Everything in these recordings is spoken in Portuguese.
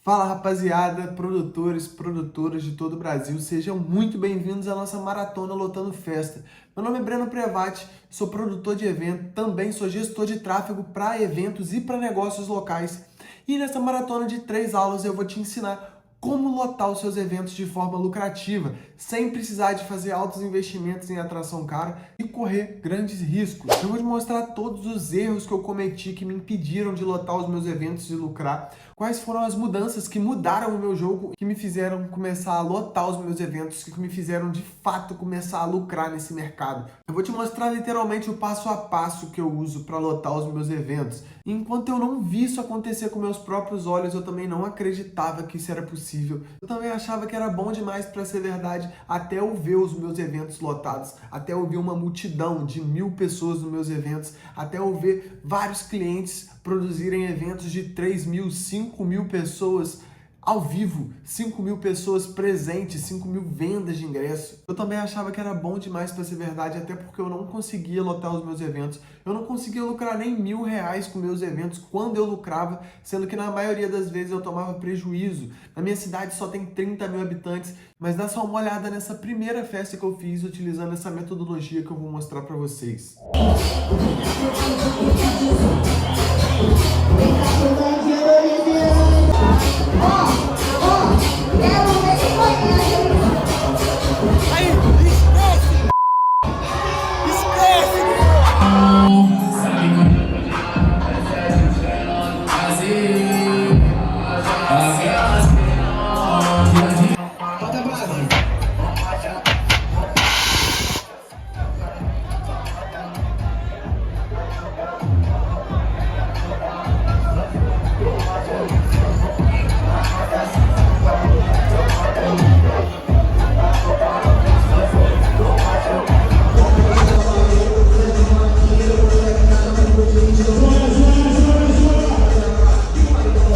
Fala rapaziada, produtores, produtoras de todo o Brasil, sejam muito bem-vindos à nossa maratona Lotando Festa. Meu nome é Breno Prevati, sou produtor de evento, também sou gestor de tráfego para eventos e para negócios locais. E nessa maratona de 3 aulas eu vou te ensinar como lotar os seus eventos de forma lucrativa, sem precisar de fazer altos investimentos em atração cara e correr grandes riscos. Eu vou te mostrar todos os erros que eu cometi que me impediram de lotar os meus eventos e lucrar, quais foram as mudanças que mudaram o meu jogo, que me fizeram começar a lotar os meus eventos, que me fizeram de fato começar a lucrar nesse mercado. Eu vou te mostrar literalmente o passo a passo que eu uso para lotar os meus eventos. E enquanto eu não vi isso acontecer com meus próprios olhos, eu também não acreditava que isso era possível. Eu também achava que era bom demais para ser verdade, até eu ver os meus eventos lotados, até eu ver uma multidão de 1000 pessoas nos meus eventos, até eu ver vários clientes produzirem eventos de 3.000, 5.000 pessoas ao vivo, 5.000 pessoas presentes, 5.000 vendas de ingresso. Eu também achava que era bom demais para ser verdade, até porque eu não conseguia lotar os meus eventos. Eu não conseguia lucrar nem R$ 1.000 com meus eventos quando eu lucrava, sendo que na maioria das vezes eu tomava prejuízo. Na minha cidade só tem 30.000 habitantes, mas dá só uma olhada nessa primeira festa que eu fiz utilizando essa metodologia que eu vou mostrar para vocês.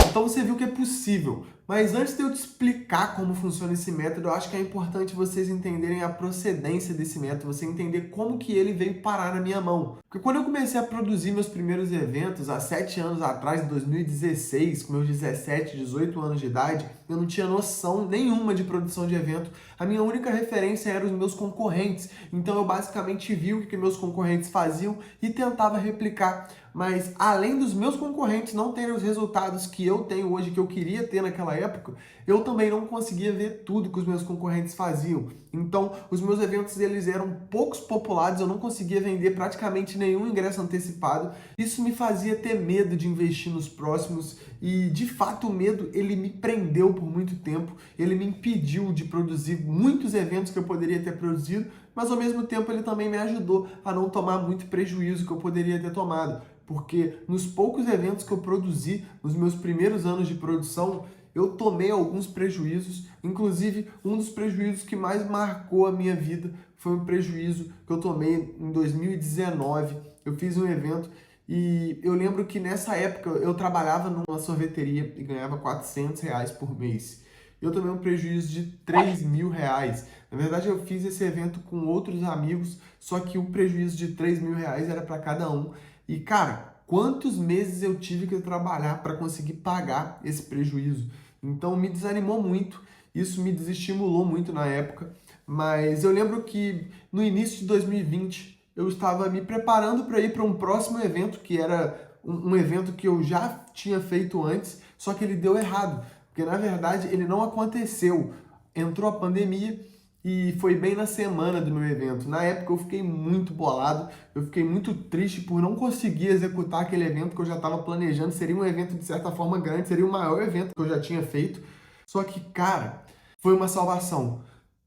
Então você viu que é possível, mas antes de eu te explicar como funciona esse método, eu acho que é importante vocês entenderem a procedência desse método, você entender como que ele veio parar na minha mão. Porque quando eu comecei a produzir meus primeiros eventos, há 7 anos atrás, em 2016, com meus 17, 18 anos de idade, eu não tinha noção nenhuma de produção de evento. A minha única referência eram os meus concorrentes, então eu basicamente vi o que meus concorrentes faziam e tentava replicar. Mas além dos meus concorrentes não terem os resultados que eu tenho hoje, que eu queria ter naquela época, eu também não conseguia ver tudo que os meus concorrentes faziam. Então, os meus eventos eles eram poucos populados, eu não conseguia vender praticamente nenhum ingresso antecipado. Isso me fazia ter medo de investir nos próximos e, de fato, o medo ele me prendeu por muito tempo. Ele me impediu de produzir muitos eventos que eu poderia ter produzido, mas ao mesmo tempo ele também me ajudou a não tomar muito prejuízo que eu poderia ter tomado. Porque nos poucos eventos que eu produzi, nos meus primeiros anos de produção, eu tomei alguns prejuízos. Inclusive, um dos prejuízos que mais marcou a minha vida foi um prejuízo que eu tomei em 2019. Eu fiz um evento e eu lembro que nessa época eu trabalhava numa sorveteria e ganhava R$ 400 por mês. Eu tomei um prejuízo de R$ 3.000. Na verdade, eu fiz esse evento com outros amigos, só que o prejuízo de R$ 3.000 era para cada um. E, cara, quantos meses eu tive que trabalhar para conseguir pagar esse prejuízo? Então, me desanimou muito, isso me desestimulou muito na época, mas eu lembro que no início de 2020 eu estava me preparando para ir para um próximo evento, que era um evento que eu já tinha feito antes, só que ele deu errado, porque na verdade ele não aconteceu. Entrou a pandemia e foi bem na semana do meu evento. Na época eu fiquei muito bolado, eu fiquei muito triste por não conseguir executar aquele evento que eu já estava planejando. Seria um evento de certa forma grande, seria o maior evento que eu já tinha feito. Só que, cara, foi uma salvação,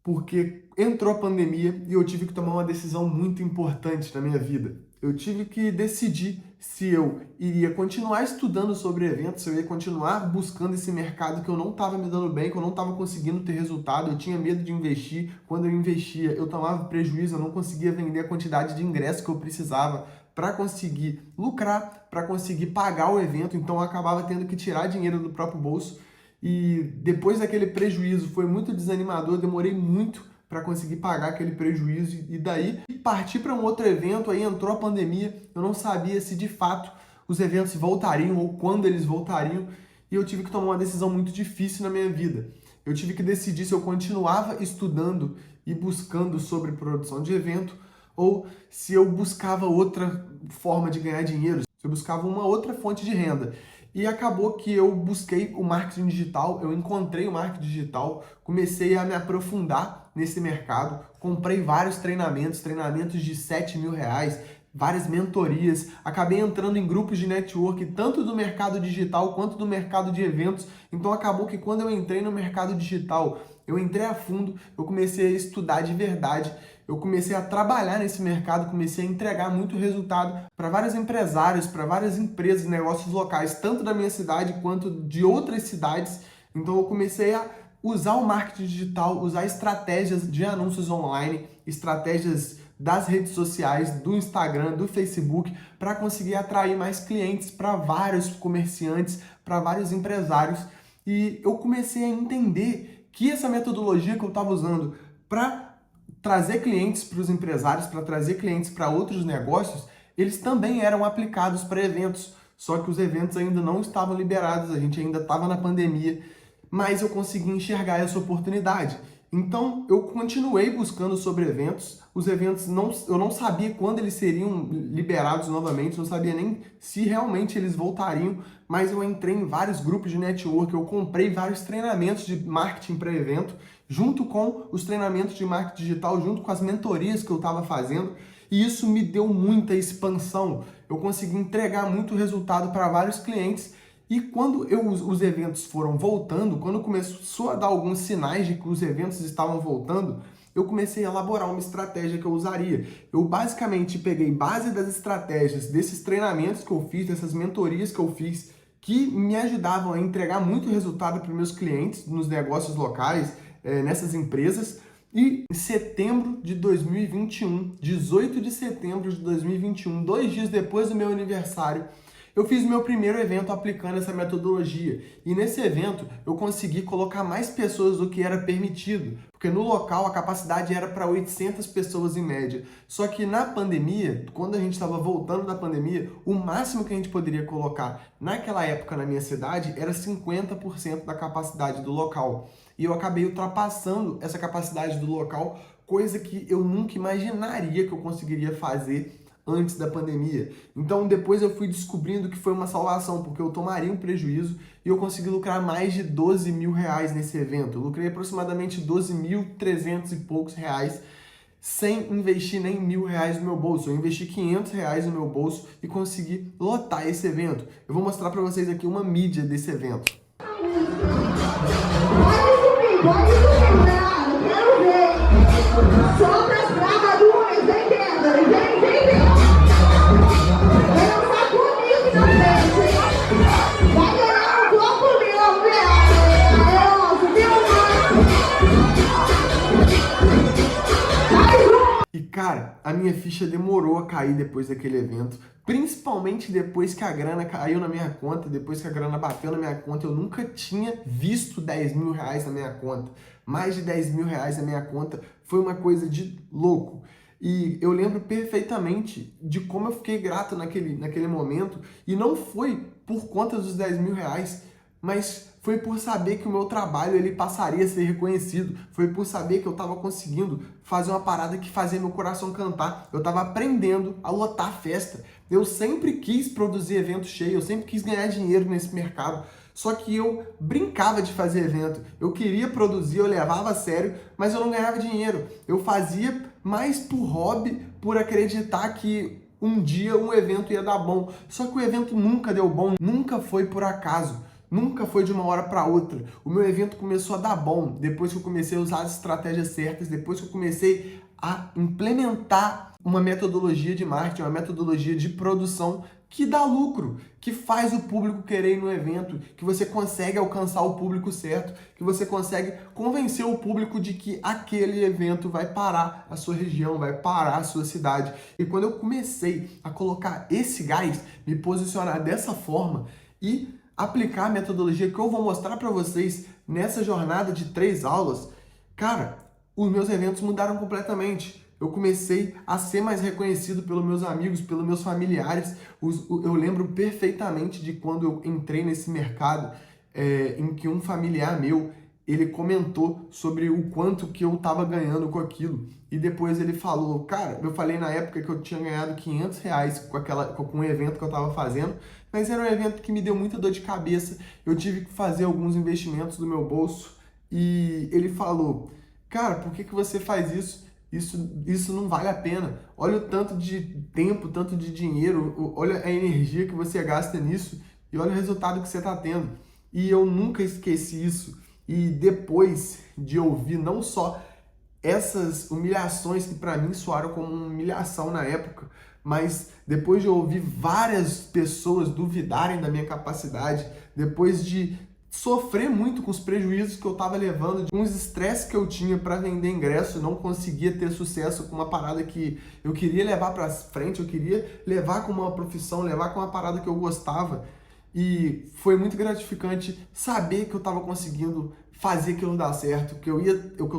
porque entrou a pandemia e eu tive que tomar uma decisão muito importante na minha vida. Eu tive que decidir se eu iria continuar estudando sobre eventos, se eu ia continuar buscando esse mercado que eu não estava me dando bem, que eu não estava conseguindo ter resultado, eu tinha medo de investir. Quando eu investia, eu tomava prejuízo, eu não conseguia vender a quantidade de ingressos que eu precisava para conseguir lucrar, para conseguir pagar o evento, então eu acabava tendo que tirar dinheiro do próprio bolso. E depois daquele prejuízo foi muito desanimador, eu demorei muito para conseguir pagar aquele prejuízo e daí partir para um outro evento. Aí entrou a pandemia, eu não sabia se de fato os eventos voltariam ou quando eles voltariam. e eu tive que tomar uma decisão muito difícil na minha vida. Eu tive que decidir se eu continuava estudando e buscando sobre produção de evento ou se eu buscava outra forma de ganhar dinheiro, se eu buscava uma outra fonte de renda. E acabou que eu busquei o marketing digital, eu encontrei o marketing digital, comecei a me aprofundar nesse mercado, comprei vários treinamentos de R$ 7.000, várias mentorias, acabei entrando em grupos de network, tanto do mercado digital quanto do mercado de eventos. Então acabou que quando eu entrei no mercado digital, eu entrei a fundo, eu comecei a estudar de verdade, eu comecei a trabalhar nesse mercado, comecei a entregar muito resultado para vários empresários, para várias empresas, negócios locais, tanto da minha cidade quanto de outras cidades. Então eu comecei a usar o marketing digital, usar estratégias de anúncios online, estratégias das redes sociais, do Instagram, do Facebook, para conseguir atrair mais clientes para vários comerciantes, para vários empresários. E eu comecei a entender que essa metodologia que eu estava usando para trazer clientes para os empresários, para trazer clientes para outros negócios, eles também eram aplicados para eventos. Só que os eventos ainda não estavam liberados, a gente ainda estava na pandemia, mas eu consegui enxergar essa oportunidade. Então, eu continuei buscando sobre eventos. Os eventos, eu não sabia quando eles seriam liberados novamente, não sabia nem se realmente eles voltariam, mas eu entrei em vários grupos de network, eu comprei vários treinamentos de marketing para evento, junto com os treinamentos de marketing digital, junto com as mentorias que eu estava fazendo, e isso me deu muita expansão. Eu consegui entregar muito resultado para vários clientes. E quando os eventos foram voltando, quando começou a dar alguns sinais de que os eventos estavam voltando, eu comecei a elaborar uma estratégia que eu usaria. Eu basicamente peguei base das estratégias desses treinamentos que eu fiz, dessas mentorias que eu fiz, que me ajudavam a entregar muito resultado para os meus clientes nos negócios locais, nessas empresas. E em setembro de 2021, 18 de setembro de 2021, 2 dias depois do meu aniversário, eu fiz o meu primeiro evento aplicando essa metodologia. E nesse evento eu consegui colocar mais pessoas do que era permitido, porque no local a capacidade era para 800 pessoas em média. Só que na pandemia, quando a gente estava voltando da pandemia, o máximo que a gente poderia colocar naquela época na minha cidade era 50% da capacidade do local. E eu acabei ultrapassando essa capacidade do local, coisa que eu nunca imaginaria que eu conseguiria fazer antes da pandemia. Então depois eu fui descobrindo que foi uma salvação, porque eu tomaria um prejuízo e eu consegui lucrar mais de R$ 12.000 nesse evento. Eu lucrei aproximadamente 12.300 e poucos reais sem investir nem R$ 1.000 no meu bolso. Eu investi R$ 500 no meu bolso e consegui lotar esse evento. Eu vou mostrar para vocês aqui uma mídia desse evento. Pode subir, não, quero ver. Solta as gravaduras, entenda, vem, vem, vem. Vai dançar comigo na frente, hein? Vai ganhar um copo meu, velho. Aí, subiu mais. E cara, a minha ficha demorou a cair depois daquele evento, principalmente depois que a grana caiu na minha conta, depois que a grana bateu na minha conta. Eu nunca tinha visto R$ 10.000 na minha conta. Mais de R$ 10.000 na minha conta foi uma coisa de louco. E eu lembro perfeitamente de como eu fiquei grato naquele momento. E não foi por conta dos R$ 10.000, mas foi por saber que o meu trabalho ele passaria a ser reconhecido. Foi por saber que eu estava conseguindo fazer uma parada que fazia meu coração cantar. Eu estava aprendendo a lotar festa. Eu sempre quis produzir evento cheio, eu sempre quis ganhar dinheiro nesse mercado. Só que eu brincava de fazer evento. Eu queria produzir, eu levava a sério, mas eu não ganhava dinheiro. Eu fazia mais por hobby, por acreditar que um dia um evento ia dar bom. Só que o evento nunca deu bom, nunca foi por acaso. Nunca foi de uma hora para outra. O meu evento começou a dar bom depois que eu comecei a usar as estratégias certas, depois que eu comecei a implementar uma metodologia de marketing, uma metodologia de produção que dá lucro, que faz o público querer ir no evento, que você consegue alcançar o público certo, que você consegue convencer o público de que aquele evento vai parar a sua região, vai parar a sua cidade. E quando eu comecei a colocar esse gás, me posicionar dessa forma e aplicar a metodologia que eu vou mostrar para vocês nessa jornada de 3 aulas, cara, os meus eventos mudaram completamente. Eu comecei a ser mais reconhecido pelos meus amigos, pelos meus familiares. Eu lembro perfeitamente de quando eu entrei nesse mercado. em que um familiar meu, ele comentou sobre o quanto que eu tava ganhando com aquilo. E depois ele falou, cara, eu falei na época que eu tinha ganhado R$ 500 com um evento que eu tava fazendo, mas era um evento que me deu muita dor de cabeça, eu tive que fazer alguns investimentos do meu bolso, e ele falou, cara, por que você faz isso? Isso não vale a pena. Olha o tanto de tempo, tanto de dinheiro, olha a energia que você gasta nisso e olha o resultado que você está tendo. E eu nunca esqueci isso. E depois de ouvir não só essas humilhações que para mim soaram como uma humilhação na época, mas depois de ouvir várias pessoas duvidarem da minha capacidade, depois de sofrer muito com os prejuízos que eu estava levando, com os estresses que eu tinha para vender ingresso, não conseguia ter sucesso com uma parada que eu queria levar para frente, eu queria levar como uma profissão, levar com uma parada que eu gostava. E foi muito gratificante saber que eu estava conseguindo fazer aquilo dar certo, que eu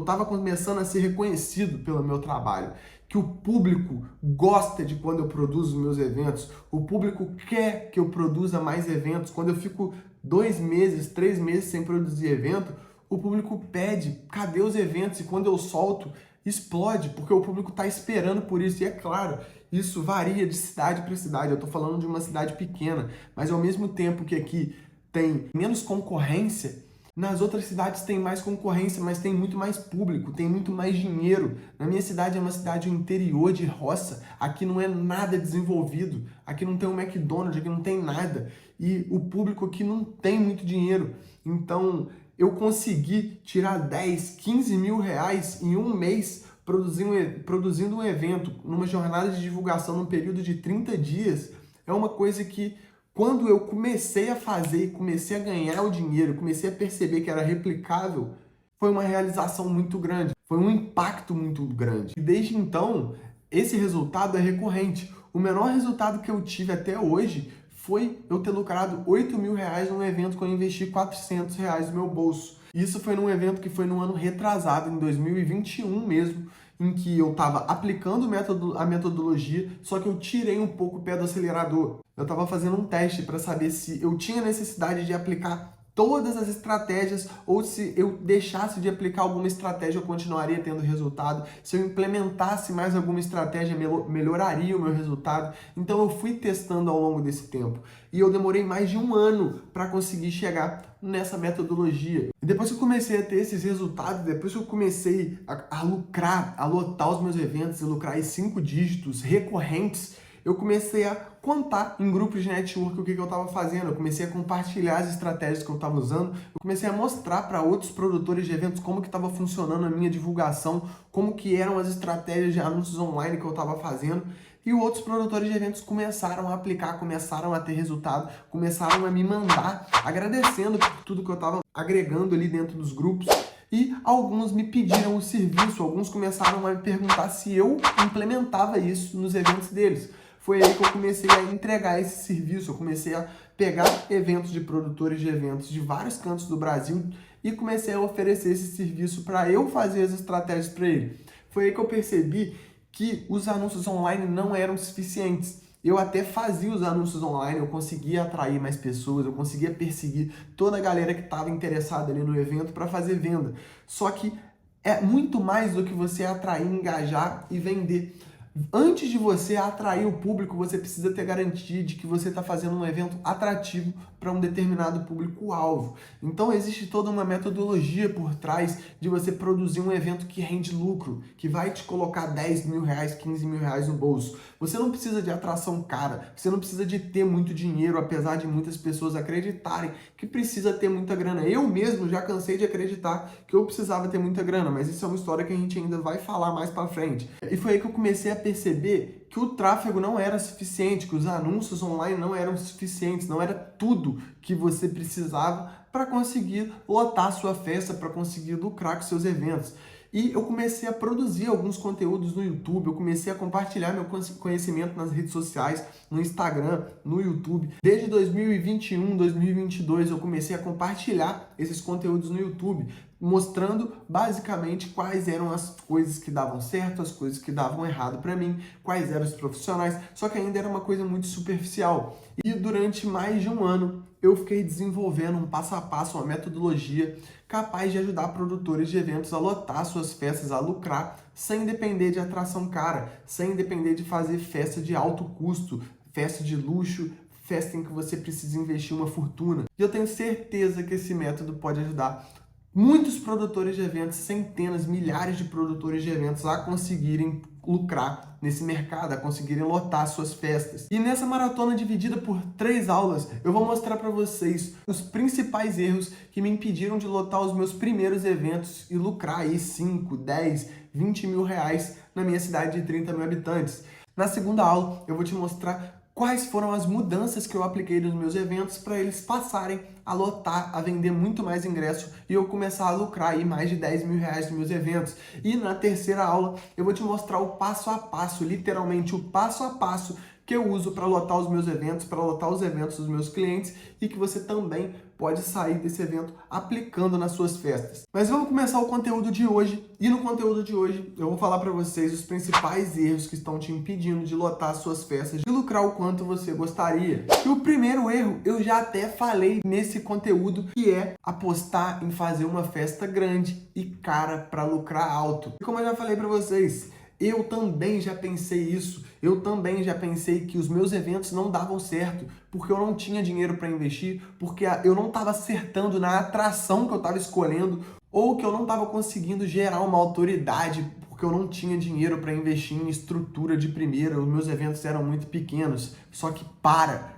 estava começando a ser reconhecido pelo meu trabalho, que o público gosta de quando eu produzo meus eventos, o público quer que eu produza mais eventos. Quando eu fico 2 meses, 3 meses sem produzir evento, o público pede, cadê os eventos? E quando eu solto, explode, porque o público está esperando por isso. E é claro, isso varia de cidade para cidade. Eu estou falando de uma cidade pequena, mas ao mesmo tempo que aqui tem menos concorrência, nas outras cidades tem mais concorrência, mas tem muito mais público, tem muito mais dinheiro. Na minha cidade é uma cidade interior de roça, aqui não é nada desenvolvido, aqui não tem um McDonald's, aqui não tem nada. E o público aqui não tem muito dinheiro. Então eu consegui tirar 10, 15 mil reais em um mês produzindo um evento, numa jornada de divulgação num período de 30 dias. É uma coisa que, quando eu comecei a fazer, comecei a ganhar o dinheiro, comecei a perceber que era replicável, foi uma realização muito grande, foi um impacto muito grande. E desde então, esse resultado é recorrente. O menor resultado que eu tive até hoje foi eu ter lucrado 8 mil reais num evento que eu investi 400 reais no meu bolso. Isso foi num evento que foi no ano retrasado, em 2021 mesmo, em que eu estava aplicando a metodologia, só que eu tirei um pouco o pé do acelerador. Eu estava fazendo um teste para saber se eu tinha necessidade de aplicar todas as estratégias ou se eu deixasse de aplicar alguma estratégia eu continuaria tendo resultado. Se eu implementasse mais alguma estratégia, melhoraria o meu resultado. Então eu fui testando ao longo desse tempo. E eu demorei mais de 1 ano para conseguir chegar nessa metodologia. E depois que eu comecei a ter esses resultados, depois que eu comecei a lucrar, a lotar os meus eventos e lucrar em 5 dígitos recorrentes, eu comecei a contar em grupos de network o que eu estava fazendo, eu comecei a compartilhar as estratégias que eu estava usando, eu comecei a mostrar para outros produtores de eventos como que estava funcionando a minha divulgação, como que eram as estratégias de anúncios online que eu estava fazendo, e outros produtores de eventos começaram a aplicar, começaram a ter resultado, começaram a me mandar agradecendo por tudo que eu estava agregando ali dentro dos grupos. E alguns me pediram o serviço, alguns começaram a me perguntar se eu implementava isso nos eventos deles. Foi aí que eu comecei a entregar esse serviço, eu comecei a pegar eventos de produtores de eventos de vários cantos do Brasil e comecei a oferecer esse serviço para eu fazer as estratégias para ele. Foi aí que eu percebi que os anúncios online não eram suficientes. Eu até fazia os anúncios online, eu conseguia atrair mais pessoas, eu conseguia perseguir toda a galera que estava interessada ali no evento para fazer venda. Só que é muito mais do que você atrair, engajar e vender. Antes de você atrair o público, você precisa ter garantia de que você está fazendo um evento atrativo para um determinado público-alvo. Então existe toda uma metodologia por trás de você produzir um evento que rende lucro, que vai te colocar 10 mil reais, 15 mil reais no bolso. Você não precisa de atração cara, você não precisa de ter muito dinheiro, apesar de muitas pessoas acreditarem que precisa ter muita grana. Eu mesmo já cansei de acreditar que eu precisava ter muita grana, mas isso é uma história que a gente ainda vai falar mais para frente. E foi aí que eu comecei a perceber que o tráfego não era suficiente, que os anúncios online não eram suficientes, não era tudo que você precisava para conseguir lotar a sua festa, para conseguir lucrar com seus eventos. E eu comecei a produzir alguns conteúdos no YouTube, eu comecei a compartilhar meu conhecimento nas redes sociais, no Instagram, no YouTube. Desde 2021, 2022, eu comecei a compartilhar esses conteúdos no YouTube, mostrando basicamente quais eram as coisas que davam certo, as coisas que davam errado para mim, quais eram os profissionais, só que ainda era uma coisa muito superficial. E durante mais de 1 ano, eu fiquei desenvolvendo um passo a passo, uma metodologia capaz de ajudar produtores de eventos a lotar suas festas, a lucrar, sem depender de atração cara, sem depender de fazer festa de alto custo, festa de luxo, festa em que você precisa investir uma fortuna. E eu tenho certeza que esse método pode ajudar muitos produtores de eventos, centenas, milhares de produtores de eventos a conseguirem lucrar nesse mercado, a conseguirem lotar suas festas. E nessa maratona dividida por 3 aulas, eu vou mostrar para vocês os principais erros que me impediram de lotar os meus primeiros eventos e lucrar aí 5, 10, 20 mil reais na minha cidade de 30 mil habitantes. Na segunda aula, eu vou te mostrar quais foram as mudanças que eu apliquei nos meus eventos para eles passarem a lotar, a vender muito mais ingresso e eu começar a lucrar aí mais de 10 mil reais nos meus eventos. E na terceira aula eu vou te mostrar o passo a passo, literalmente o passo a passo que eu uso para lotar os meus eventos, para lotar os eventos dos meus clientes e que você também pode sair desse evento aplicando nas suas festas. Mas vamos começar o conteúdo de hoje e no conteúdo de hoje eu vou falar para vocês os principais erros que estão te impedindo de lotar as suas festas, de lucrar o quanto você gostaria. E o primeiro erro eu já até falei nesse conteúdo, que é apostar em fazer uma festa grande e cara para lucrar alto. E como eu já falei para vocês, eu também já pensei isso, eu também já pensei que os meus eventos não davam certo, porque eu não tinha dinheiro para investir, porque eu não estava acertando na atração que eu estava escolhendo, ou que eu não estava conseguindo gerar uma autoridade, porque eu não tinha dinheiro para investir em estrutura de primeira, os meus eventos eram muito pequenos. Só que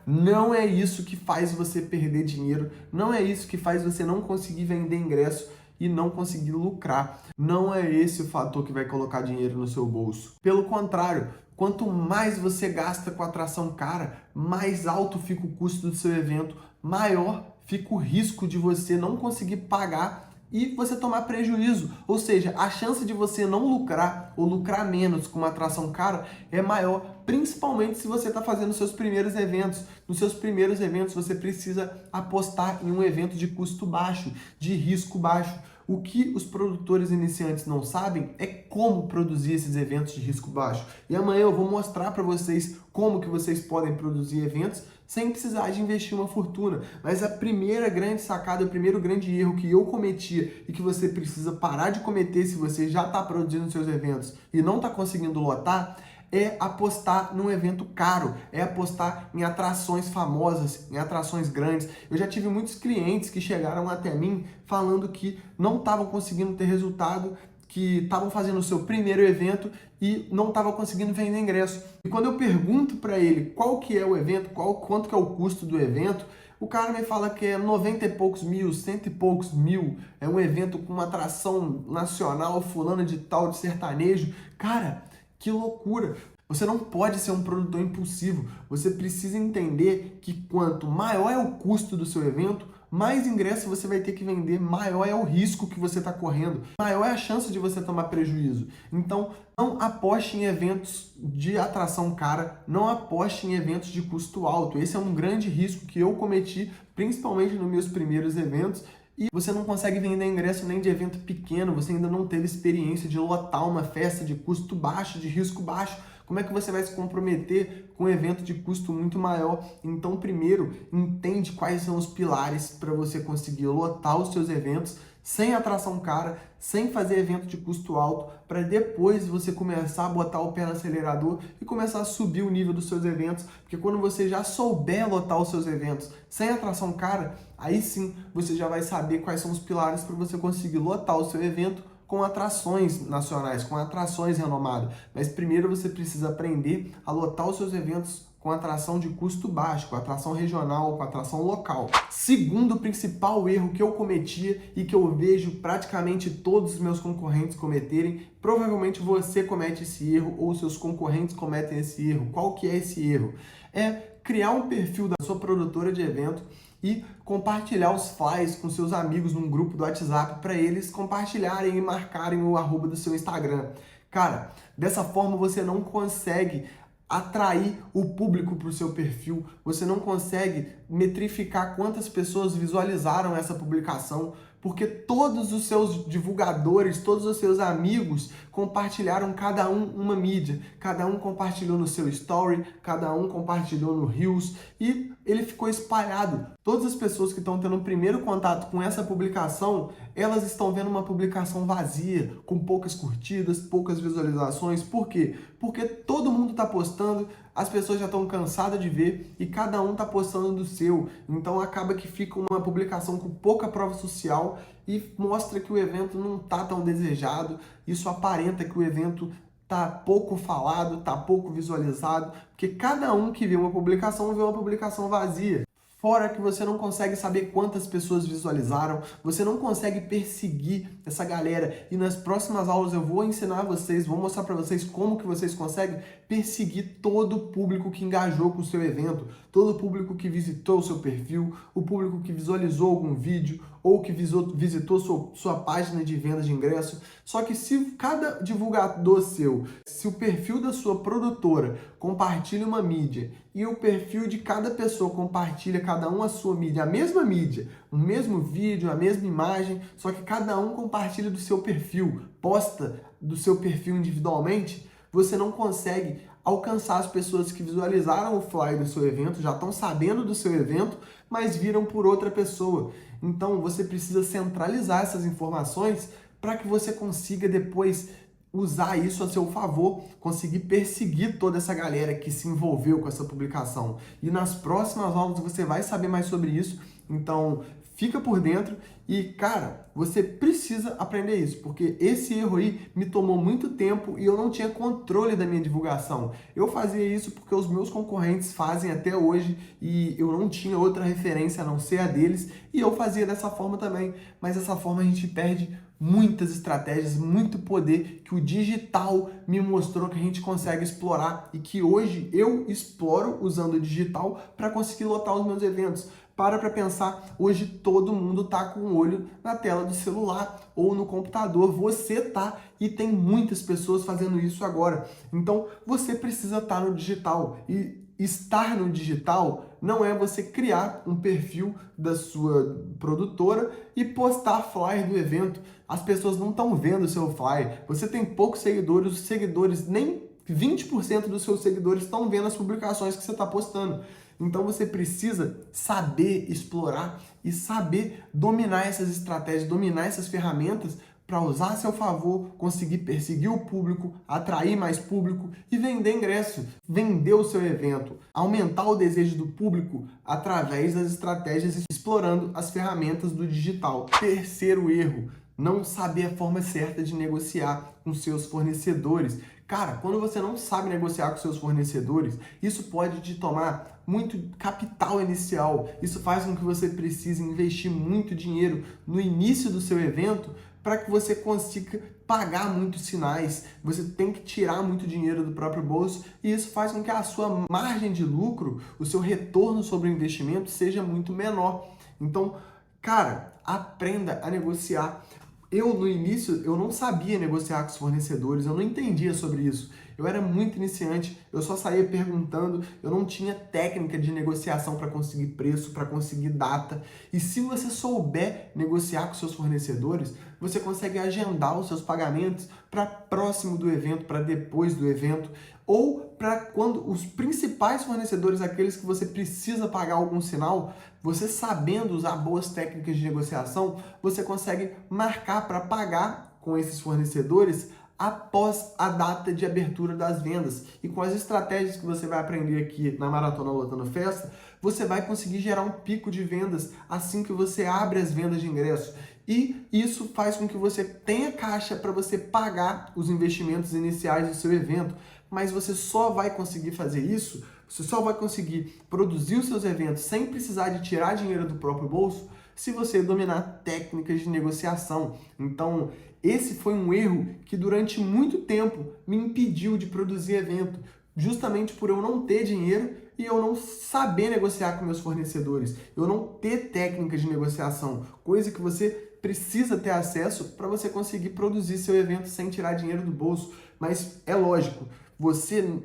não é isso que faz você perder dinheiro, não é isso que faz você não conseguir vender ingresso e não conseguir lucrar. Não é esse o fator que vai colocar dinheiro no seu bolso. Pelo contrário, quanto mais você gasta com atração cara, mais alto fica o custo do seu evento, maior fica o risco de você não conseguir pagar e você tomar prejuízo. Ou seja, a chance de você não lucrar ou lucrar menos com uma atração cara é maior, principalmente se você está fazendo seus primeiros eventos. Nos seus primeiros eventos você precisa apostar em um evento de custo baixo, de risco baixo. O que os produtores iniciantes não sabem é como produzir esses eventos de risco baixo. E amanhã eu vou mostrar para vocês como que vocês podem produzir eventos sem precisar de investir uma fortuna. Mas a primeira grande sacada, o primeiro grande erro que eu cometia e que você precisa parar de cometer se você já está produzindo seus eventos e não está conseguindo lotar, é apostar num evento caro, é apostar em atrações famosas, em atrações grandes. Eu já tive muitos clientes que chegaram até mim falando que não estavam conseguindo ter resultado, que estavam fazendo o seu primeiro evento e não estavam conseguindo vender ingresso. E quando eu pergunto para ele qual que é o evento, quanto que é o custo do evento, o cara me fala que é 90 e poucos mil, 100 e poucos mil, é um evento com uma atração nacional, fulano de tal, de sertanejo. Cara, que loucura! Você não pode ser um produtor impulsivo. Você precisa entender que quanto maior é o custo do seu evento, mais ingresso você vai ter que vender, maior é o risco que você está correndo, maior é a chance de você tomar prejuízo. Então, não aposte em eventos de atração cara, não aposte em eventos de custo alto. Esse é um grande risco que eu cometi, principalmente nos meus primeiros eventos. E você não consegue vender ingresso nem de evento pequeno, você ainda não teve experiência de lotar uma festa de custo baixo, de risco baixo. Como é que você vai se comprometer com um evento de custo muito maior? Então, primeiro, entende quais são os pilares para você conseguir lotar os seus eventos sem atração cara, sem fazer evento de custo alto, para depois você começar a botar o pé no acelerador e começar a subir o nível dos seus eventos, porque quando você já souber lotar os seus eventos sem atração cara, aí sim você já vai saber quais são os pilares para você conseguir lotar o seu evento com atrações nacionais, com atrações renomadas. Mas primeiro você precisa aprender a lotar os seus eventos com atração de custo baixo, com atração regional, com atração local. Segundo principal erro que eu cometia e que eu vejo praticamente todos os meus concorrentes cometerem, provavelmente você comete esse erro ou seus concorrentes cometem esse erro. Qual que é esse erro? É criar um perfil da sua produtora de evento e compartilhar os flyers com seus amigos num grupo do WhatsApp para eles compartilharem e marcarem o arroba do seu Instagram. Cara, dessa forma você não consegue atrair o público para o seu perfil, você não consegue metrificar quantas pessoas visualizaram essa publicação, porque todos os seus divulgadores, todos os seus amigos compartilharam cada um uma mídia. Cada um compartilhou no seu story, cada um compartilhou no Reels e ele ficou espalhado. Todas as pessoas que estão tendo um primeiro contato com essa publicação, elas estão vendo uma publicação vazia, com poucas curtidas, poucas visualizações. Por quê? Porque todo mundo está postando, as pessoas já estão cansadas de ver e cada um está postando do seu. Então acaba que fica uma publicação com pouca prova social e mostra que o evento não está tão desejado. Isso aparenta que o evento tá pouco falado, tá pouco visualizado, porque cada um que vê uma publicação vazia. Fora que você não consegue saber quantas pessoas visualizaram, você não consegue perseguir essa galera. E nas próximas aulas eu vou ensinar vocês, vou mostrar para vocês como que vocês conseguem perseguir todo o público que engajou com o seu evento, todo o público que visitou o seu perfil, o público que visualizou algum vídeo ou que visitou sua página de venda de ingresso. Só que se cada divulgador seu, se o perfil da sua produtora compartilha uma mídia e o perfil de cada pessoa compartilha cada um a sua mídia, a mesma mídia, o mesmo vídeo, a mesma imagem, só que cada um compartilha do seu perfil, posta do seu perfil individualmente, você não consegue alcançar as pessoas que visualizaram o flyer do seu evento, já estão sabendo do seu evento, mas viram por outra pessoa. Então você precisa centralizar essas informações para que você consiga depois usar isso a seu favor, conseguir perseguir toda essa galera que se envolveu com essa publicação. E nas próximas aulas você vai saber mais sobre isso, então fica por dentro e, cara, você precisa aprender isso, porque esse erro aí me tomou muito tempo e eu não tinha controle da minha divulgação. Eu fazia isso porque os meus concorrentes fazem até hoje e eu não tinha outra referência a não ser a deles e eu fazia dessa forma também, mas dessa forma a gente perde muitas estratégias, muito poder que o digital me mostrou que a gente consegue explorar e que hoje eu exploro usando o digital para conseguir lotar os meus eventos. Para pensar, hoje todo mundo tá com o olho na tela do celular ou no computador, você tá e tem muitas pessoas fazendo isso agora. Então você precisa estar no digital e estar no digital não é você criar um perfil da sua produtora e postar flyer do evento. As pessoas não estão vendo o seu flyer. Você tem poucos seguidores, os seguidores, nem 20% dos seus seguidores estão vendo as publicações que você está postando. Então você precisa saber explorar e saber dominar essas estratégias, dominar essas ferramentas para usar a seu favor, conseguir perseguir o público, atrair mais público e vender ingresso, vender o seu evento, aumentar o desejo do público através das estratégias explorando as ferramentas do digital. Terceiro erro, não saber a forma certa de negociar com seus fornecedores. Cara, quando você não sabe negociar com seus fornecedores, isso pode te tomar muito capital inicial. Isso faz com que você precise investir muito dinheiro no início do seu evento para que você consiga pagar muitos sinais. Você tem que tirar muito dinheiro do próprio bolso e isso faz com que a sua margem de lucro, o seu retorno sobre o investimento seja muito menor. Então, cara, aprenda a negociar. No início, eu não sabia negociar com os fornecedores, eu não entendia sobre isso. Eu era muito iniciante, eu só saía perguntando, eu não tinha técnica de negociação para conseguir preço, para conseguir data. E se você souber negociar com seus fornecedores, você consegue agendar os seus pagamentos para próximo do evento, para depois do evento, ou para quando os principais fornecedores, aqueles que você precisa pagar algum sinal, você sabendo usar boas técnicas de negociação, você consegue marcar para pagar com esses fornecedores após a data de abertura das vendas. E com as estratégias que você vai aprender aqui na Maratona Lotando Festa, você vai conseguir gerar um pico de vendas assim que você abre as vendas de ingresso. E isso faz com que você tenha caixa para você pagar os investimentos iniciais do seu evento. Mas você só vai conseguir fazer isso, você só vai conseguir produzir os seus eventos sem precisar de tirar dinheiro do próprio bolso se você dominar técnicas de negociação. Então, esse foi um erro que durante muito tempo me impediu de produzir evento, justamente por eu não ter dinheiro e eu não saber negociar com meus fornecedores, eu não ter técnicas de negociação, coisa que você precisa ter acesso para você conseguir produzir seu evento sem tirar dinheiro do bolso. Mas é lógico,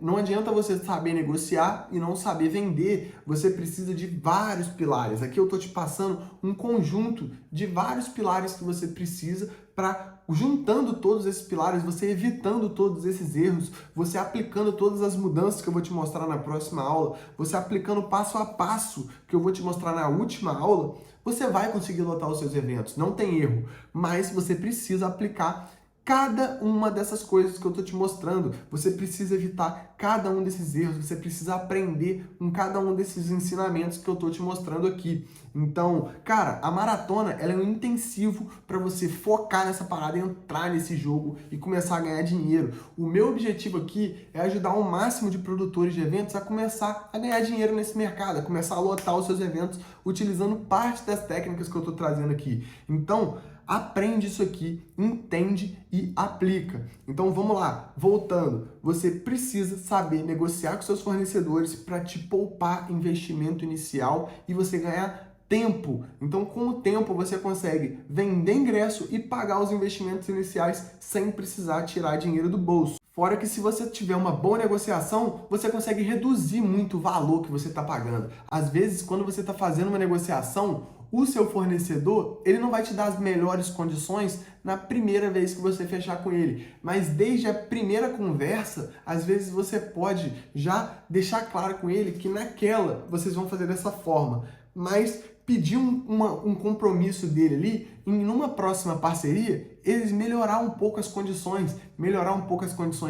Não adianta você saber negociar e não saber vender, você precisa de vários pilares. Aqui eu estou te passando um conjunto de vários pilares que você precisa para, juntando todos esses pilares, você evitando todos esses erros, você aplicando todas as mudanças que eu vou te mostrar na próxima aula, você aplicando passo a passo que eu vou te mostrar na última aula, você vai conseguir lotar os seus eventos, não tem erro, mas você precisa aplicar cada uma dessas coisas que eu estou te mostrando. Você precisa evitar cada um desses erros, você precisa aprender com cada um desses ensinamentos que eu estou te mostrando aqui. Então, cara, a maratona ela é um intensivo para você focar nessa parada, entrar nesse jogo e começar a ganhar dinheiro. O meu objetivo aqui é ajudar o máximo de produtores de eventos a começar a ganhar dinheiro nesse mercado, a começar a lotar os seus eventos utilizando parte das técnicas que eu estou trazendo aqui. Então, aprende isso aqui, entende e aplica. Então vamos lá, voltando. Você precisa saber negociar com seus fornecedores para te poupar investimento inicial e você ganhar tempo. Então com o tempo você consegue vender ingresso e pagar os investimentos iniciais sem precisar tirar dinheiro do bolso. Fora que se você tiver uma boa negociação, você consegue reduzir muito o valor que você está pagando. Às vezes, quando você está fazendo uma negociação, o seu fornecedor, ele não vai te dar as melhores condições na primeira vez que você fechar com ele. Mas desde a primeira conversa, às vezes você pode já deixar claro com ele que naquela vocês vão fazer dessa forma. Mas pedir um compromisso dele ali, em uma próxima parceria, eles melhorar um pouco as condições,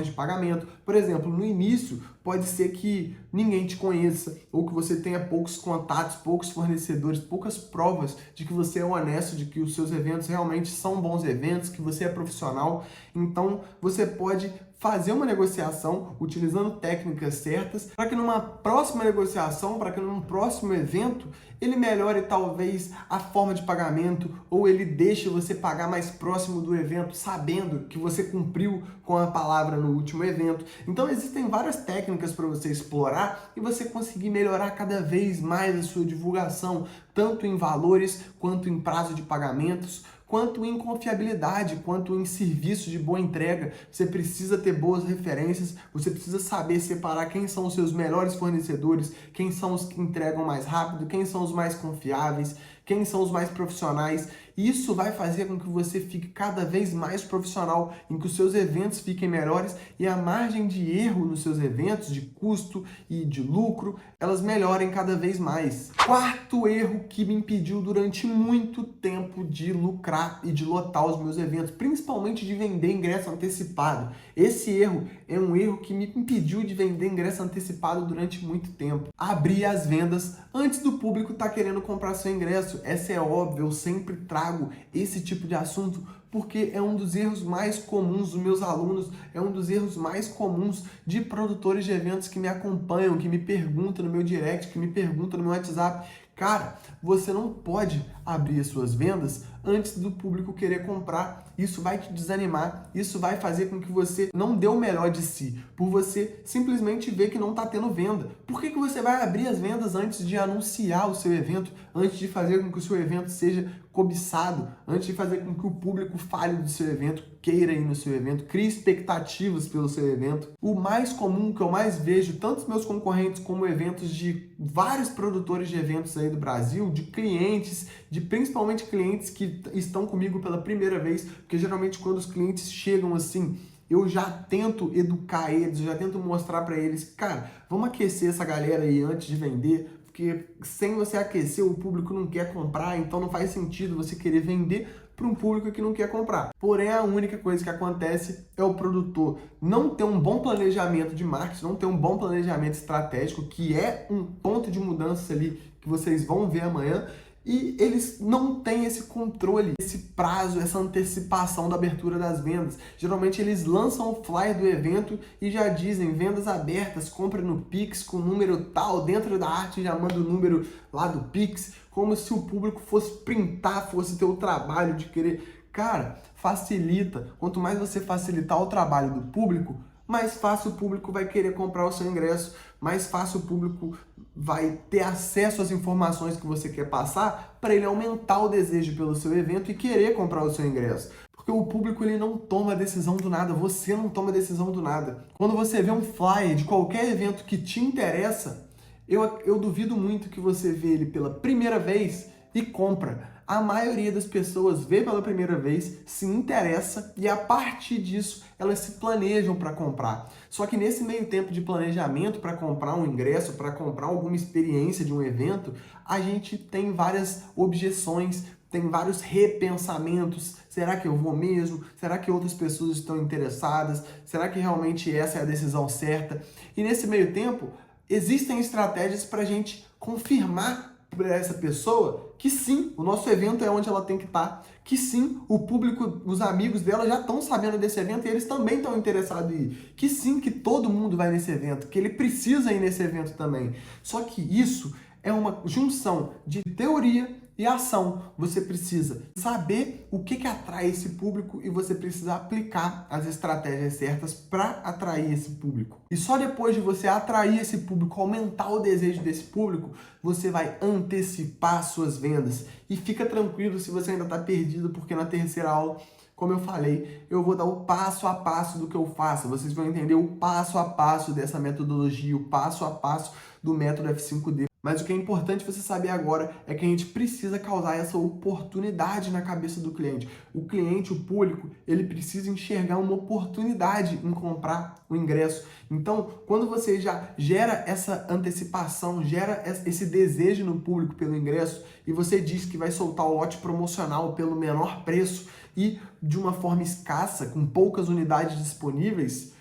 de pagamento. Por exemplo, no início, pode ser que ninguém te conheça, ou que você tenha poucos contatos, poucos fornecedores, poucas provas de que você é honesto, de que os seus eventos realmente são bons eventos, que você é profissional. Então, você pode fazer uma negociação utilizando técnicas certas para que numa próxima negociação, para que num próximo evento, ele melhore talvez a forma de pagamento ou ele deixe você pagar mais próximo do evento, sabendo que você cumpriu com a palavra no último evento. Então existem várias técnicas para você explorar e você conseguir melhorar cada vez mais a sua divulgação, tanto em valores quanto em prazo de pagamentos, quanto em confiabilidade, quanto em serviço de boa entrega. Você precisa ter boas referências, você precisa saber separar quem são os seus melhores fornecedores, quem são os que entregam mais rápido, quem são os mais confiáveis, quem são os mais profissionais. Isso vai fazer com que você fique cada vez mais profissional, em que os seus eventos fiquem melhores e a margem de erro nos seus eventos, de custo e de lucro, elas melhorem cada vez mais. Quarto erro que me impediu durante muito tempo de lucrar e de lotar os meus eventos, principalmente de vender ingresso antecipado. Esse erro é um erro que me impediu de vender ingresso antecipado durante muito tempo. Abrir as vendas antes do público estar querendo comprar seu ingresso. Essa é óbvia, eu sempre trago esse tipo de assunto porque é um dos erros mais comuns dos meus alunos, é um dos erros mais comuns de produtores de eventos que me acompanham, que me perguntam no meu direct, que me perguntam no meu WhatsApp. Cara, você não pode abrir as suas vendas antes do público querer comprar. Isso vai te desanimar, isso vai fazer com que você não dê o melhor de si, por você simplesmente ver que não está tendo venda. Por que você vai abrir as vendas antes de anunciar o seu evento, antes de fazer com que o seu evento seja cobiçado, antes de fazer com que o público fale do seu evento, queira ir no seu evento, crie expectativas pelo seu evento? O mais comum que eu mais vejo, tanto os meus concorrentes como eventos de vários produtores de eventos aí do Brasil, de clientes, de principalmente clientes que estão comigo pela primeira vez, porque geralmente quando os clientes chegam assim, eu já tento educar eles, eu já tento mostrar para eles, cara, vamos aquecer essa galera aí antes de vender, porque sem você aquecer o público não quer comprar, então não faz sentido você querer vender para um público que não quer comprar. Porém, a única coisa que acontece é o produtor não ter um bom planejamento de marketing, não ter um bom planejamento estratégico, que é um ponto de mudança ali que vocês vão ver amanhã, e eles não têm esse controle, esse prazo, essa antecipação da abertura das vendas. Geralmente eles lançam o flyer do evento e já dizem vendas abertas, compre no Pix com número tal, dentro da arte já manda o número lá do Pix, como se o público fosse printar, fosse ter o trabalho de querer. Cara, facilita. Quanto mais você facilitar o trabalho do público, mais fácil o público vai querer comprar o seu ingresso, mais fácil o público vai ter acesso às informações que você quer passar para ele aumentar o desejo pelo seu evento e querer comprar o seu ingresso. Porque o público ele não toma decisão do nada, você não toma decisão do nada. Quando você vê um flyer de qualquer evento que te interessa, eu duvido muito que você vê ele pela primeira vez e compra. A maioria das pessoas vê pela primeira vez, se interessa e a partir disso elas se planejam para comprar. Só que nesse meio tempo de planejamento para comprar um ingresso, para comprar alguma experiência de um evento, a gente tem várias objeções, tem vários repensamentos. Será que eu vou mesmo? Será que outras pessoas estão interessadas? Será que realmente essa é a decisão certa? E nesse meio tempo, existem estratégias para a gente confirmar para essa pessoa que sim, o nosso evento é onde ela tem que estar, que sim, o público, os amigos dela já estão sabendo desse evento e eles também estão interessados em ir, que sim, que todo mundo vai nesse evento, que ele precisa ir nesse evento também. Só que isso é uma junção de teoria e ação. Você precisa saber o que atrai esse público e você precisa aplicar as estratégias certas para atrair esse público. E só depois de você atrair esse público, aumentar o desejo desse público, você vai antecipar suas vendas. E fica tranquilo se você ainda está perdido, porque na terceira aula, como eu falei, eu vou dar o passo a passo do que eu faço. Vocês vão entender o passo a passo dessa metodologia, o passo a passo do método F5D. Mas o que é importante você saber agora é que a gente precisa causar essa oportunidade na cabeça do cliente. O cliente, o público, ele precisa enxergar uma oportunidade em comprar o ingresso. Então, quando você já gera essa antecipação, gera esse desejo no público pelo ingresso e você diz que vai soltar o lote promocional pelo menor preço e de uma forma escassa, com poucas unidades disponíveis,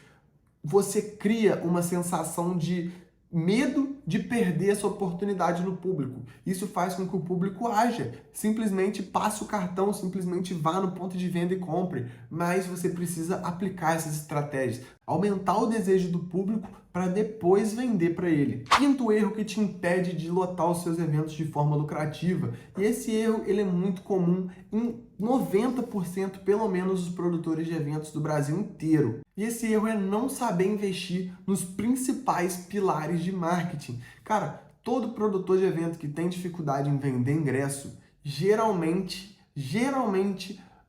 você cria uma sensação de medo de perder essa oportunidade no público. Isso faz com que o público haja. Simplesmente passe o cartão, simplesmente vá no ponto de venda e compre. Mas você precisa aplicar essas estratégias. Aumentar o desejo do público para depois vender para ele. Quinto erro que te impede de lotar os seus eventos de forma lucrativa. E esse erro ele é muito comum em 90% pelo menos dos produtores de eventos do Brasil inteiro. E esse erro é não saber investir nos principais pilares de marketing. Cara, todo produtor de evento que tem dificuldade em vender ingresso, geralmente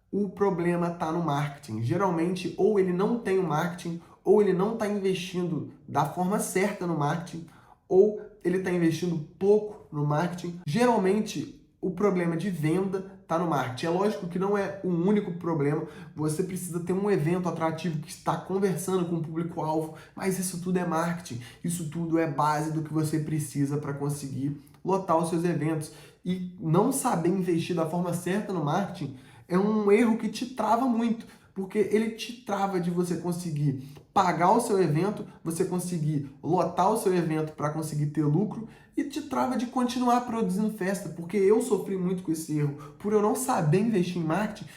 o problema está no marketing. Geralmente, ou ele não tem o marketing, ou ele não está investindo da forma certa no marketing, ou ele está investindo pouco no marketing. Geralmente, o problema de venda está no marketing. É lógico que não é o único problema. Você precisa ter um evento atrativo que está conversando com o público-alvo, mas isso tudo é marketing. Isso tudo é base do que você precisa para conseguir lotar os seus eventos. E não saber investir da forma certa no marketing é um erro que te trava muito, porque ele te trava de você conseguir pagar o seu evento, você conseguir lotar o seu evento para conseguir ter lucro e te trava de continuar produzindo festa, porque eu sofri muito com esse erro. Por eu não saber investir em marketing,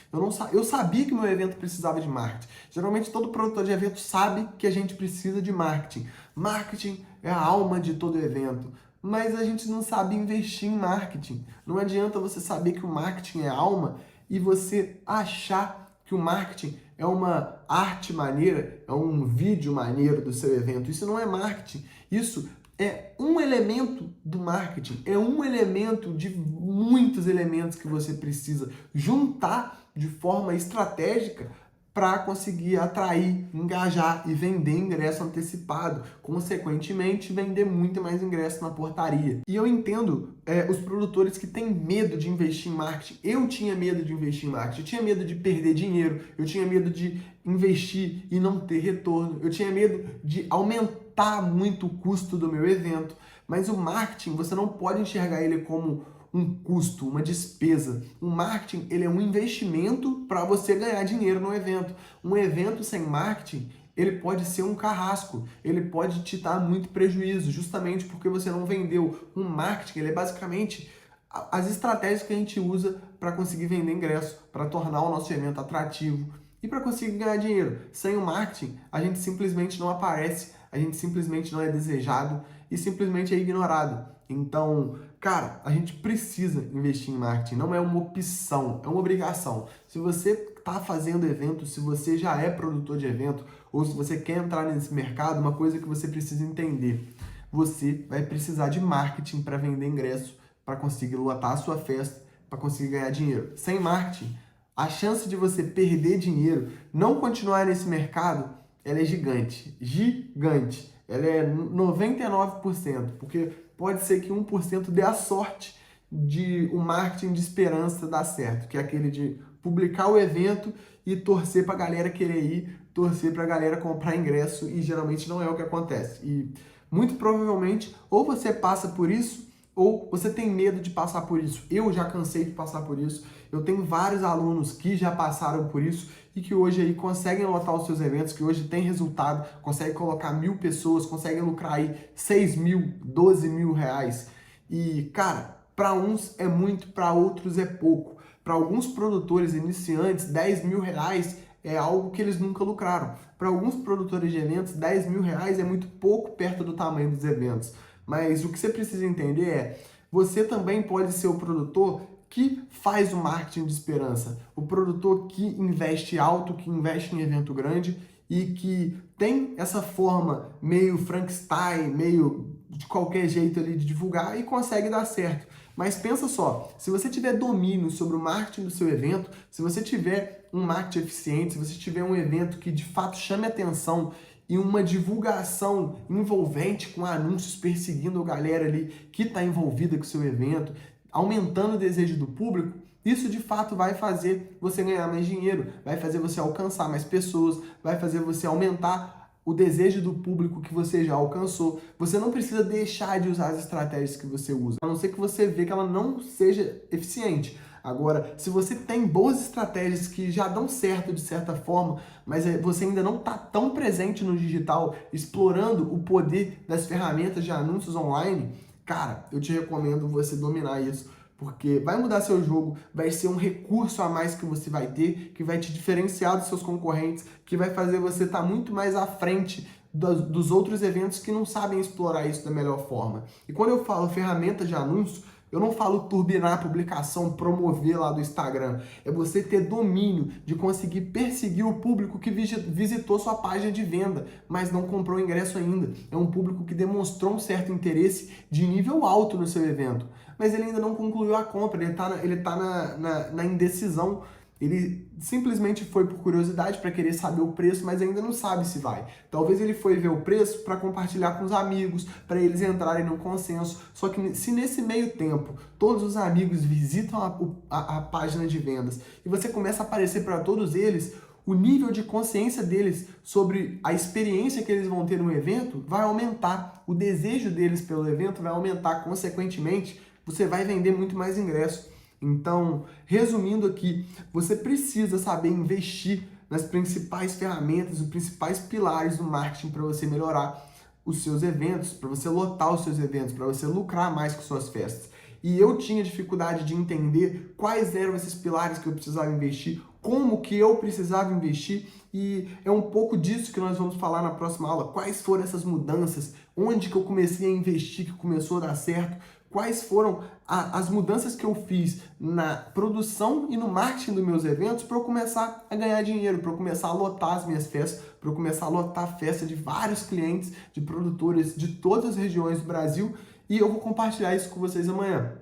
eu sabia que meu evento precisava de marketing. Geralmente todo produtor de evento sabe que a gente precisa de marketing. Marketing é a alma de todo evento. Mas a gente não sabe investir em marketing. Não adianta você saber que o marketing é alma e você achar que o marketing é uma arte maneira, é um vídeo maneiro do seu evento. Isso não é marketing. Isso é um elemento do marketing. É um elemento de muitos elementos que você precisa juntar de forma estratégica para conseguir atrair, engajar e vender ingresso antecipado. Consequentemente, vender muito mais ingresso na portaria. E eu entendo os produtores que têm medo de investir em marketing. Eu tinha medo de investir em marketing. Eu tinha medo de perder dinheiro. Eu tinha medo de investir e não ter retorno. Eu tinha medo de aumentar muito o custo do meu evento. Mas o marketing, você não pode enxergar ele como um custo, uma despesa. O marketing, ele é um investimento para você ganhar dinheiro no evento. Um evento sem marketing, ele pode ser um carrasco, ele pode te dar muito prejuízo, justamente porque você não vendeu. Um marketing, ele é basicamente as estratégias que a gente usa para conseguir vender ingresso, para tornar o nosso evento atrativo e para conseguir ganhar dinheiro. Sem o marketing, a gente simplesmente não aparece, a gente simplesmente não é desejado e simplesmente é ignorado. Então, cara, a gente precisa investir em marketing, não é uma opção, é uma obrigação. Se você está fazendo evento, se você já é produtor de evento, ou se você quer entrar nesse mercado, uma coisa que você precisa entender, você vai precisar de marketing para vender ingresso, para conseguir lotar a sua festa, para conseguir ganhar dinheiro. Sem marketing, a chance de você perder dinheiro, não continuar nesse mercado, ela é gigante. Gigante. Ela é 99%, porque pode ser que 1% dê a sorte de o marketing de esperança dar certo, que é aquele de publicar o evento e torcer para a galera querer ir, torcer para a galera comprar ingresso, e geralmente não é o que acontece. E muito provavelmente ou você passa por isso ou você tem medo de passar por isso. Eu já cansei de passar por isso. Eu tenho vários alunos que já passaram por isso e que hoje aí conseguem lotar os seus eventos, que hoje tem resultado, conseguem colocar 1.000 pessoas, conseguem lucrar aí 6 mil, 12 mil reais. E, cara, para uns é muito, para outros é pouco. Para alguns produtores iniciantes, 10 mil reais é algo que eles nunca lucraram. Para alguns produtores de eventos, 10 mil reais é muito pouco perto do tamanho dos eventos. Mas o que você precisa entender é, você também pode ser o produtor que faz o marketing de esperança, o produtor que investe alto, que investe em evento grande e que tem essa forma meio Frankenstein, meio de qualquer jeito ali de divulgar e consegue dar certo. Mas pensa só, se você tiver domínio sobre o marketing do seu evento, se você tiver um marketing eficiente, se você tiver um evento que de fato chame atenção e uma divulgação envolvente com anúncios perseguindo a galera ali que está envolvida com o seu evento, aumentando o desejo do público, isso de fato vai fazer você ganhar mais dinheiro, vai fazer você alcançar mais pessoas, vai fazer você aumentar o desejo do público que você já alcançou. Você não precisa deixar de usar as estratégias que você usa, a não ser que você vê que ela não seja eficiente. Agora, se você tem boas estratégias que já dão certo de certa forma, mas você ainda não está tão presente no digital, explorando o poder das ferramentas de anúncios online, cara, eu te recomendo você dominar isso, porque vai mudar seu jogo, vai ser um recurso a mais que você vai ter, que vai te diferenciar dos seus concorrentes, que vai fazer você estar muito mais à frente dos outros eventos que não sabem explorar isso da melhor forma. E quando eu falo ferramentas de anúncio, eu não falo turbinar a publicação, promover lá do Instagram. É você ter domínio de conseguir perseguir o público que visitou sua página de venda, mas não comprou o ingresso ainda. É um público que demonstrou um certo interesse de nível alto no seu evento, mas ele ainda não concluiu a compra, ele tá na indecisão. Ele simplesmente foi por curiosidade para querer saber o preço, mas ainda não sabe se vai. Talvez ele foi ver o preço para compartilhar com os amigos, para eles entrarem num consenso. Só que se nesse meio tempo todos os amigos visitam a página de vendas e você começa a aparecer para todos eles, o nível de consciência deles sobre a experiência que eles vão ter no evento vai aumentar. O desejo deles pelo evento vai aumentar. Consequentemente, você vai vender muito mais ingressos. Então, resumindo aqui, você precisa saber investir nas principais ferramentas, os principais pilares do marketing para você melhorar os seus eventos, para você lotar os seus eventos, para você lucrar mais com suas festas. E eu tinha dificuldade de entender quais eram esses pilares que eu precisava investir, como que eu precisava investir, e é um pouco disso que nós vamos falar na próxima aula. Quais foram essas mudanças, onde que eu comecei a investir, que começou a dar certo, quais foram as mudanças que eu fiz na produção e no marketing dos meus eventos para eu começar a ganhar dinheiro, para eu começar a lotar as minhas festas, para eu começar a lotar a festa de vários clientes, de produtores de todas as regiões do Brasil, e eu vou compartilhar isso com vocês amanhã.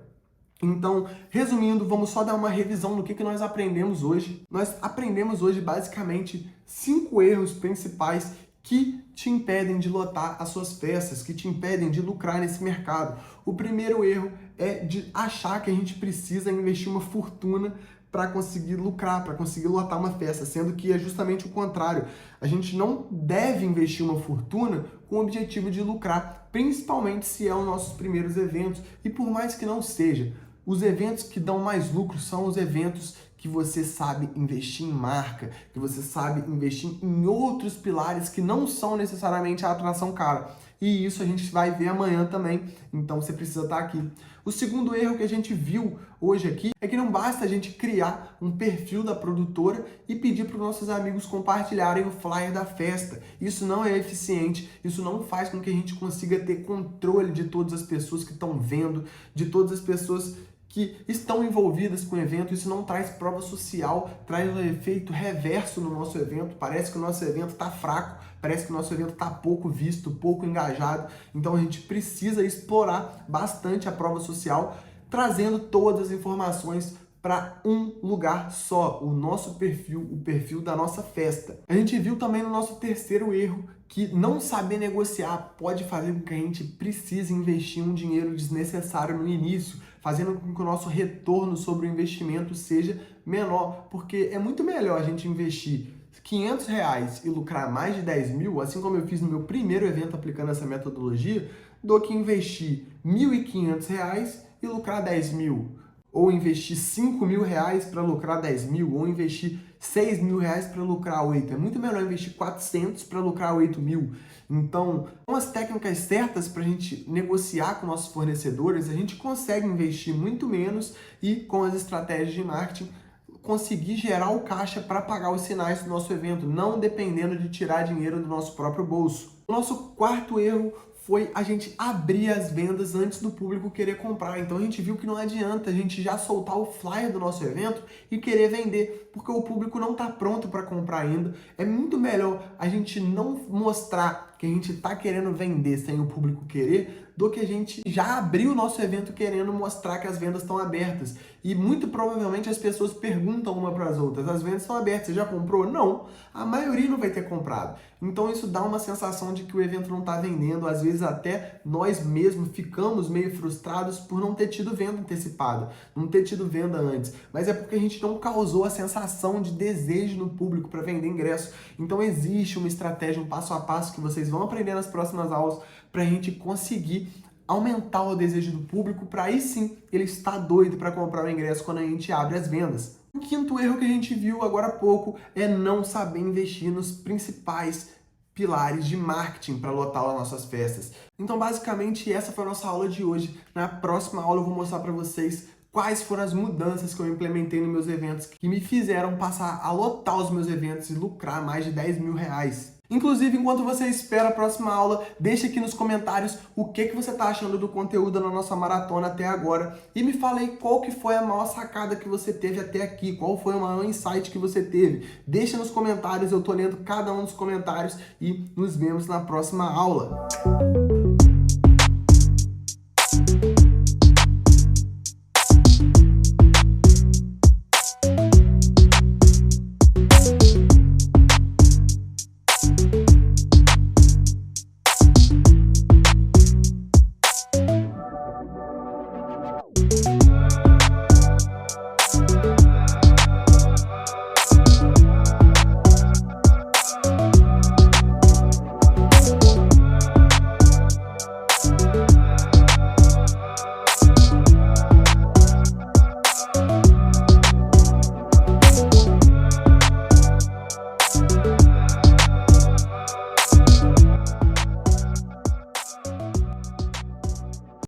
Então, resumindo, vamos só dar uma revisão do que nós aprendemos hoje. Nós aprendemos hoje basicamente 5 erros principais que te impedem de lotar as suas festas, que te impedem de lucrar nesse mercado. O primeiro erro é de achar que a gente precisa investir uma fortuna para conseguir lucrar, para conseguir lotar uma festa, sendo que é justamente o contrário. A gente não deve investir uma fortuna com o objetivo de lucrar, principalmente se é os nossos primeiros eventos, e por mais que não seja. Os eventos que dão mais lucro são os eventos que você sabe investir em marca, que você sabe investir em outros pilares que não são necessariamente a atração cara. E isso a gente vai ver amanhã também, então você precisa estar aqui. O segundo erro que a gente viu hoje aqui é que não basta a gente criar um perfil da produtora e pedir para os nossos amigos compartilharem o flyer da festa. Isso não é eficiente, isso não faz com que a gente consiga ter controle de todas as pessoas que estão vendo, de todas as pessoas que estão envolvidas com o evento. Isso não traz prova social, traz um efeito reverso no nosso evento. Parece que o nosso evento está fraco, parece que o nosso evento está pouco visto, pouco engajado. Então a gente precisa explorar bastante a prova social, trazendo todas as informações para um lugar só, o nosso perfil, o perfil da nossa festa. A gente viu também no nosso terceiro erro que não saber negociar pode fazer com que a gente precise investir um dinheiro desnecessário no início, fazendo com que o nosso retorno sobre o investimento seja menor, porque é muito melhor a gente investir R$500 e lucrar mais de 10 mil, assim como eu fiz no meu primeiro evento aplicando essa metodologia, do que investir R$1.500 e lucrar 10 mil. Ou investir R$5.000 para lucrar 10 mil, ou investir R$6.000 para lucrar 8. É muito melhor investir 400 para lucrar 8 mil. Então, com as técnicas certas para a gente negociar com nossos fornecedores, a gente consegue investir muito menos e, com as estratégias de marketing, conseguir gerar o caixa para pagar os sinais do nosso evento, não dependendo de tirar dinheiro do nosso próprio bolso. O nosso quarto erro foi a gente abrir as vendas antes do público querer comprar. Então a gente viu que não adianta a gente já soltar o flyer do nosso evento e querer vender, porque o público não está pronto para comprar ainda. É muito melhor a gente não mostrar que a gente está querendo vender sem o público querer, do que a gente já abrir o nosso evento querendo mostrar que as vendas estão abertas. E muito provavelmente as pessoas perguntam uma para as outras: as vendas estão abertas, você já comprou? Não, a maioria não vai ter comprado. Então isso dá uma sensação de que o evento não está vendendo. Às vezes até nós mesmos ficamos meio frustrados por não ter tido venda antecipada, não ter tido venda antes. Mas é porque a gente não causou a sensação de desejo no público para vender ingresso. Então existe uma estratégia, um passo a passo que vocês vão aprender nas próximas aulas para a gente conseguir aumentar o desejo do público, para aí sim ele estar doido para comprar o ingresso quando a gente abre as vendas. O quinto erro que a gente viu agora há pouco é não saber investir nos principais pilares de marketing para lotar as nossas festas. Então, basicamente, essa foi a nossa aula de hoje. Na próxima aula eu vou mostrar para vocês quais foram as mudanças que eu implementei nos meus eventos que me fizeram passar a lotar os meus eventos e lucrar mais de 10 mil reais. Inclusive, enquanto você espera a próxima aula, deixa aqui nos comentários o que você está achando do conteúdo na nossa maratona até agora e me fala aí qual que foi a maior sacada que você teve até aqui, qual foi o maior insight que você teve. Deixa nos comentários, eu tô lendo cada um dos comentários e nos vemos na próxima aula.